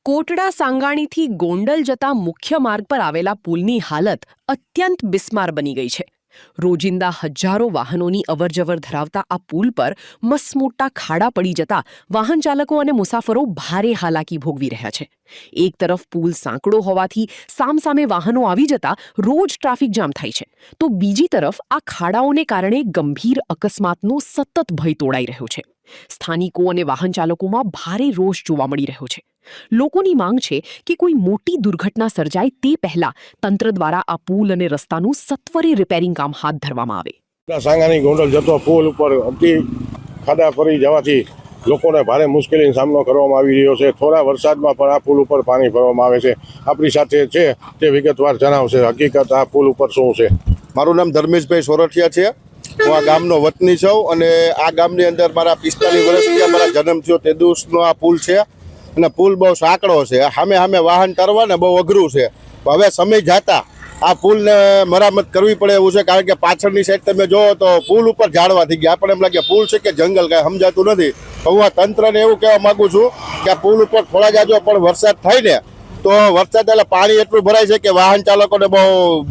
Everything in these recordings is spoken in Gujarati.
કોટડા સાંગાણીથી ગોંડલ જતા મુખ્ય માર્ગ પર આવેલા પુલની હાલત અત્યંત બિસ્માર બની ગઈ છે। રોજિંદા હજારો વાહનોની અવરજવર ધરાવતા આ પુલ પર મસમોટા ખાડા પડી જતા વાહન ચાલકો અને મુસાફરો ભારે હાલાકી ભોગવી રહ્યા છે। એક તરફ પુલ સાંકડો હોવાથી સામસામે વાહનો આવી જતા રોજ ટ્રાફિક જામ થાય છે, તો બીજી તરફ આ ખાડાઓને કારણે ગંભીર અકસ્માતનો સતત ભય તોડાઈ રહ્યો છે। સ્થાનિકો અને વાહન ચાલકોમાં ભારે રોષ જોવા મળી રહ્યો છે। લોકોની માંગ છે કે કોઈ મોટી દુર્ઘટના સર્જાય તે પહેલા તંત્ર દ્વારા આ પુલ અને રસ્તાનું સત્વરે રિપેરિંગ કામ હાથ ધરવામાં આવે। સાંગાણી ગોંડલ જતો પુલ ઉપર અતિ ખાડા પડી જવાથી લોકોને ભારે મુશ્કેલીનો સામનો કરવામાં આવી રહ્યો છે। થોડા વરસાદમાં પણ આ પુલ ઉપર પાણી ભરવામાં આવે છે। આપણી સાથે છે તે વિગતવાર જણાવશે હકીકત આ પુલ ઉપર શું છે। મારું નામ ધર્મેશભાઈ સોરઠિયા છે। હું આ ગામનો વતની છું અને આ ગામની અંદર મારા 45 વર્ષથી મારા જન્મ થયો તે દિવસનો આ પુલ છે અને પુલ બહુ સાંકડો છે। સામે વાહન તરવાને બહુ અઘરું છે। હવે સમય જતા આ પુલને મરામત કરવી પડે એવું છે, કારણ કે પાછળની સાઈડ તમે જોવો તો પુલ ઉપર ઝાડવા થઈ ગયા। આપણે એમ લાગે પુલ છે કે જંગલ, કાંઈ સમજાતું નથી। તો હું આ તંત્રને એવું કહેવા માગું છું કે આ પુલ ઉપર થોડા જાજો પણ વરસાદ થાય ને તો વરસાદ એટલે પાણી એટલું ભરાય છે કે વાહન ચાલકોને બહુ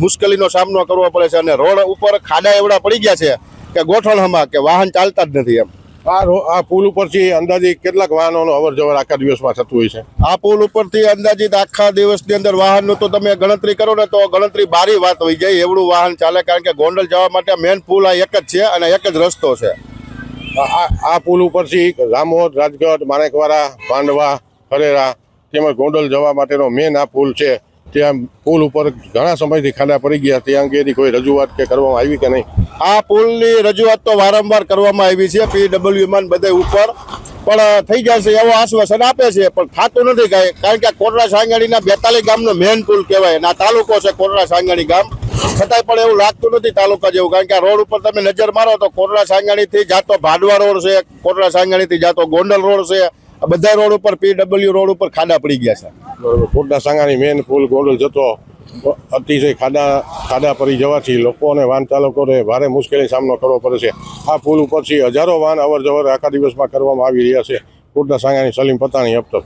મુશ્કેલીનો સામનો કરવો પડે છે અને રોડ ઉપર ખાડા એવડા પડી ગયા છે કે ગોઠણમાં કે વાહન ચાલતા જ નથી એમ। આ પુલ ઉપરથી અંદાજિત કેટલાક વાહનોનો અવર જવર આખા દિવસમાં થતું હોય છે? આ પુલ ઉપરથી અંદાજિત આખા દિવસની અંદર વાહનનું તો તમે ગણતરી કરો ને તો ગણતરી બારી વાત હોઈ જાય એવડું વાહન ચાલે, કારણ કે ગોંડલ જવા માટે મેન પુલ આ એક જ છે અને એક જ રસ્તો છે। આ પુલ ઉપરથી રામોદ, રાજગઢ, માણેકવાડા, ભાંડવા, ખરેરા તેમજ ગોંડલ જવા માટેનો મેન આ પુલ છે। ત્યાં પુલ ઉપર ઘણા સમયથી ખાડા પડી ગયા, તે અંગેની કોઈ રજૂઆત કે કરવામાં આવી કે નહીં? આ પુલની રજૂઆત તો વારંવાર કરવામાં આવી છે, PWમાં બધે ઉપર પણ થઈ જશે એવો આશ્વાસન આપે છે, પણ થતું નથી કાંઈ, કારણ કે કોટડા સાંગાણીના 42 ગામનો મેન પુલ કહેવાય અને આ તાલુકો છે કોટડા સાંગાણી ગામ, છતાંય પણ એવું લાગતું નથી તાલુકા જેવું, કારણ કે આ રોડ ઉપર તમે નજર મારો તો કોટડા સાંગાણીથી જાતો ભાડવા રોડ છે, કોટડા સાંગાણીથી જાતો ગોંડલ રોડ છે, આ બધા રોડ ઉપર PW રોડ ઉપર ખાડા પડી ગયા છે। કોટડા સાંગાણી મેન પુલ ગોંડલ જતો અતિશય ખાડા પડી જવાથી લોકો અને વાહન ચાલકોને ભારે મુશ્કેલીનો સામનો કરવો પડે છે। આ પુલ ઉપરથી હજારો વાહન અવર જવર આખા દિવસમાં કરવામાં આવી રહ્યા છે। કોટડા સાંગાણી સલીમ પતાણી અબતક।